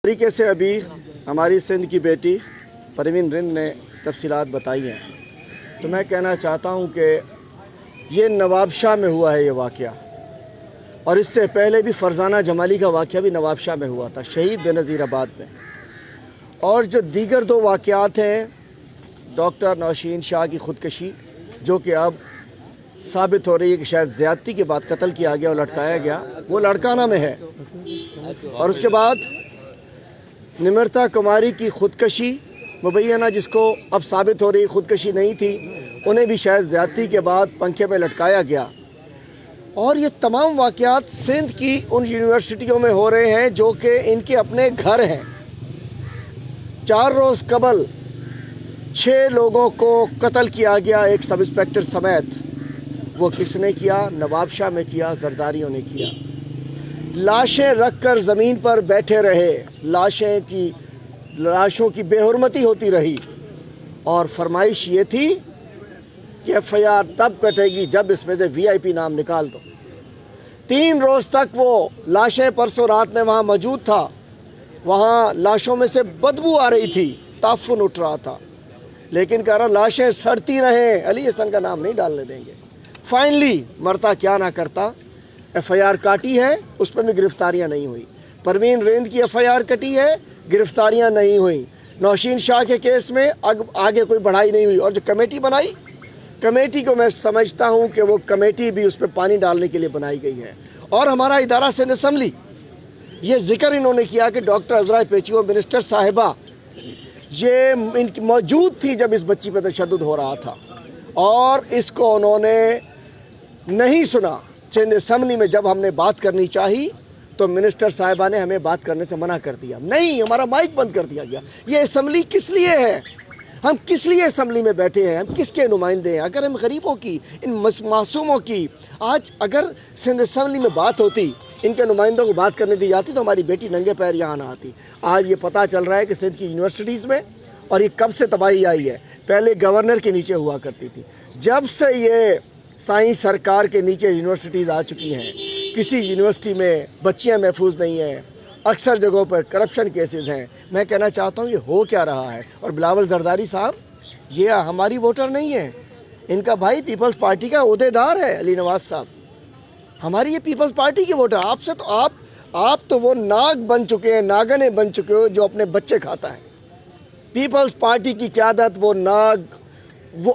طریقے سے ابھی ہماری سندھ کی بیٹی پروین رند نے تفصیلات بتائی ہیں، تو میں کہنا چاہتا ہوں کہ یہ نواب شاہ میں ہوا ہے یہ واقعہ، اور اس سے پہلے بھی فرزانہ جمالی کا واقعہ بھی نواب شاہ میں ہوا تھا، شہید بے نظیر آباد میں۔ اور جو دیگر دو واقعات ہیں، ڈاکٹر نوشین شاہ کی خودکشی جو کہ اب ثابت ہو رہی ہے کہ شاید زیادتی کے بعد قتل کیا گیا اور لٹکایا گیا، وہ لڑکانہ میں ہے۔ اور اس کے بعد نمرتا کماری کی خودکشی مبینہ، جس کو اب ثابت ہو رہی خودکشی نہیں تھی، انہیں بھی شاید زیادتی کے بعد پنکھے میں لٹکایا گیا۔ اور یہ تمام واقعات سندھ کی ان یونیورسٹیوں میں ہو رہے ہیں جو کہ ان کے اپنے گھر ہیں۔ 4 روز قبل 6 لوگوں کو قتل کیا گیا ایک سب انسپیکٹر سمیت۔ وہ کس نے کیا؟ نواب شاہ میں کیا، زرداریوں نے کیا۔ لاشیں رکھ کر زمین پر بیٹھے رہے، لاشوں کی بے حرمتی ہوتی رہی، اور فرمائش یہ تھی کہ ایف آئی آر تب کٹے گی جب اس میں سے وی آئی پی نام نکال دو۔ 3 روز تک وہ لاشیں پرسوں رات میں وہاں موجود تھا، وہاں لاشوں میں سے بدبو آ رہی تھی، تعفن اٹھ رہا تھا، لیکن کہہ رہا لاشیں سڑتی رہیں، علی حسن کا نام نہیں ڈالنے دیں گے۔ فائنلی مرتا کیا نہ کرتا، ایف آئی آر کاٹی ہے، اس پہ بھی گرفتاریاں نہیں ہوئی۔ پروین رند کی ایف آئی آر کٹی ہے، گرفتاریاں نہیں ہوئیں۔ نوشین شاہ کے کیس میں آگے کوئی بڑھائی نہیں ہوئی۔ اور جو کمیٹی بنائی، کمیٹی کو میں سمجھتا ہوں کہ وہ کمیٹی بھی اس پہ پانی ڈالنے کے لیے بنائی گئی ہے۔ اور ہمارا ادارہ سندھ اسمبلی، یہ ذکر انہوں نے کیا کہ ڈاکٹر عذرا پیچیو منسٹر صاحبہ یہ ان کی موجود تھی جب اس بچی پہ تشدد ہو رہا تھا، اور اس کو انہوں نے نہیں سنا۔ سندھ اسمبلی میں جب ہم نے بات کرنی چاہی تو منسٹر صاحبہ نے ہمیں بات کرنے سے منع کر دیا، نہیں، ہمارا مائک بند کر دیا گیا۔ یہ اسمبلی کس لیے ہے؟ ہم کس لیے اسمبلی میں بیٹھے ہیں؟ ہم کس کے نمائندے ہیں؟ اگر ہم غریبوں کی، ان معصوموں کی، آج اگر سندھ اسمبلی میں بات ہوتی، ان کے نمائندوں کو بات کرنے دی جاتی تو ہماری بیٹی ننگے پیر یہاں نہ آتی۔ آج یہ پتہ چل رہا ہے کہ سندھ کی یونیورسٹیز میں، اور یہ کب سے تباہی آئی ہے، پہلے گورنر کے نیچے ہوا کرتی تھی، جب سے یہ سائنس سرکار کے نیچے یونیورسٹیز آ چکی ہیں، کسی یونیورسٹی میں بچیاں محفوظ نہیں ہیں، اکثر جگہوں پر کرپشن کیسز ہیں۔ میں کہنا چاہتا ہوں یہ ہو کیا رہا ہے؟ اور بلاول زرداری صاحب یہ ہماری ووٹر نہیں ہے، ان کا بھائی پیپلز پارٹی کا عہدیدار ہے علی نواز صاحب، ہماری یہ پیپلز پارٹی کی ووٹر۔ آپ سے تو آپ تو وہ ناگ بن چکے ہیں، ناگنے بن چکے ہو جو اپنے بچے کھاتا ہے۔ پیپلز پارٹی کی قیادت وہ ناگ، وہ